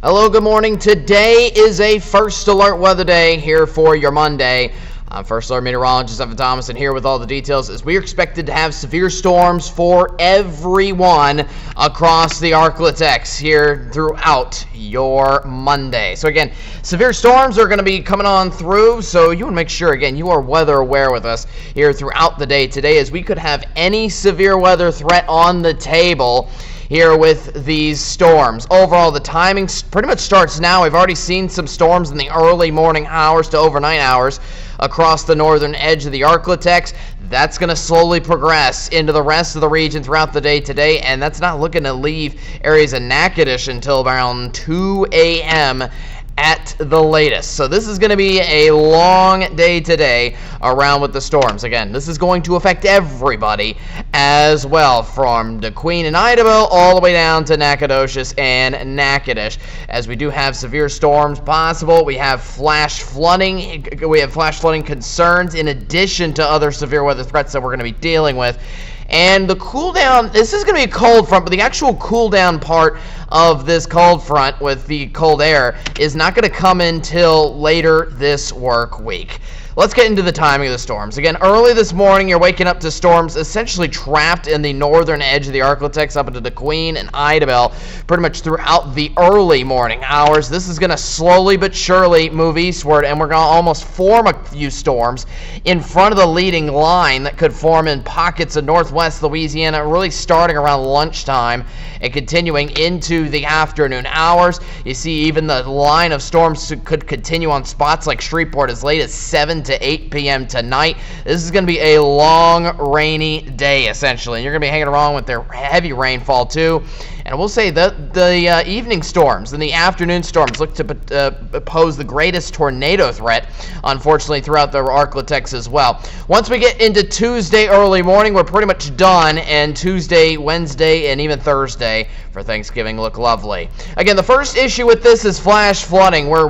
Hello, good morning. Today is a First Alert weather day here for your Monday. I'm First Alert meteorologist Evan Thomas, and here with all the details is we are expected to have severe storms for everyone across the Arklatex here throughout your Monday. So again, severe storms are going to be coming on through, so you want to make sure, again, you are weather aware with us here throughout the day today, as we could have any severe weather threat on the table here with these storms. Overall, the timing pretty much starts now. We've already seen some storms in the early morning hours to overnight hours across the northern edge of the Arklatex. That's going to slowly progress into the rest of the region throughout the day today, and that's not looking to leave areas of Natchitoches until around 2 a.m. at the latest. So this is going to be a long day today around with the storms. Again, this is going to affect everybody as well, from DeQueen and Idabel all the way down to Nacogdoches and Natchitoches, as we do have severe storms possible. We have flash flooding. We have flash flooding concerns in addition to other severe weather threats that we're going to be dealing with. And the cool down, this is going to be a cold front, but the actual cool down part of this cold front with the cold air is not going to come until later this work week. Let's get into the timing of the storms. Again, early this morning, you're waking up to storms essentially trapped in the northern edge of the Arklatex up into DeQueen and Idabel pretty much throughout the early morning hours. This is going to slowly but surely move eastward, and we're going to almost form a few storms in front of the leading line that could form in pockets of northwest Louisiana, really starting around lunchtime and continuing into the afternoon hours. You see even the line of storms could continue on spots like Shreveport as late as 7 to 8 p.m. tonight. This is going to be a long, rainy day, essentially. And you're going to be hanging around with their heavy rainfall, too. And we'll say that the evening storms and the afternoon storms look to pose the greatest tornado threat, unfortunately, throughout the Arklatex as well. Once we get into Tuesday early morning, we're pretty much done, and Tuesday, Wednesday, and even Thursday for Thanksgiving look lovely. Again, the first issue with this is flash flooding, where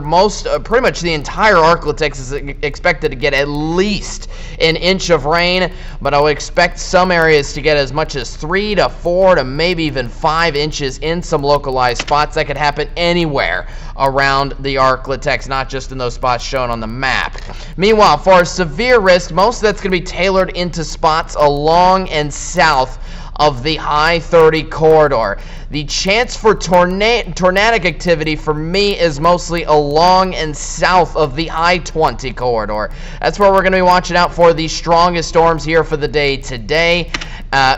pretty much the entire Arklatex is expected to get at least an inch of rain, but I would expect some areas to get as much as 3 to 4 to maybe even 5 inches in some localized spots. That could happen anywhere around the Arklatex, not just in those spots shown on the map. Meanwhile, for severe risk, most of that's going to be tailored into spots along and south of the I-30 corridor. The chance for tornadic activity for me is mostly along and south of the I-20 corridor. That's where we're going to be watching out for the strongest storms here for the day today,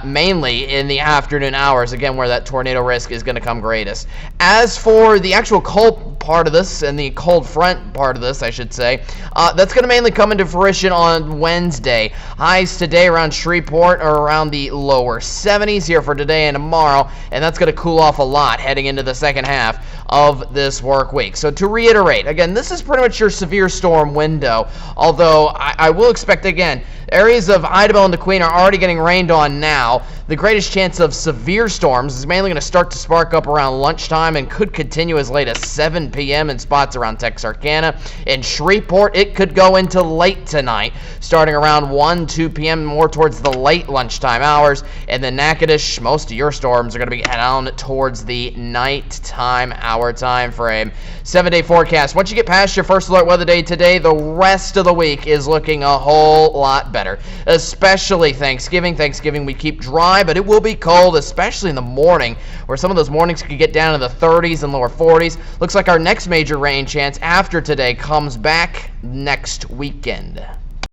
mainly in the afternoon hours, again, where that tornado risk is going to come greatest. As for the actual cold part of this, and the cold front part of this, I should say, that's going to mainly come into fruition on Wednesday. Highs today around Shreveport are around the lower 70s here for today and tomorrow, and that's going to cool off a lot heading into the second half of this work week. So to reiterate, again, this is pretty much your severe storm window, although I will expect, again, areas of Idabel and DeQueen are already getting rained on now. The greatest chance of severe storms is mainly going to start to spark up around lunchtime and could continue as late as 7 p.m. in spots around Texarkana. In Shreveport, it could go into late tonight, starting around 1, 2 p.m., more towards the late lunchtime hours. And then Natchitoches, most of your storms are going to be down towards the nighttime hour time frame. 7-day forecast. Once you get past your First Alert weather day today, the rest of the week is looking a whole lot better, especially Thanksgiving. Thanksgiving, we keep dry, but it will be cold, especially in the morning, where some of those mornings could get down to the 30s and lower 40s. Looks like our next major rain chance after today comes back next weekend.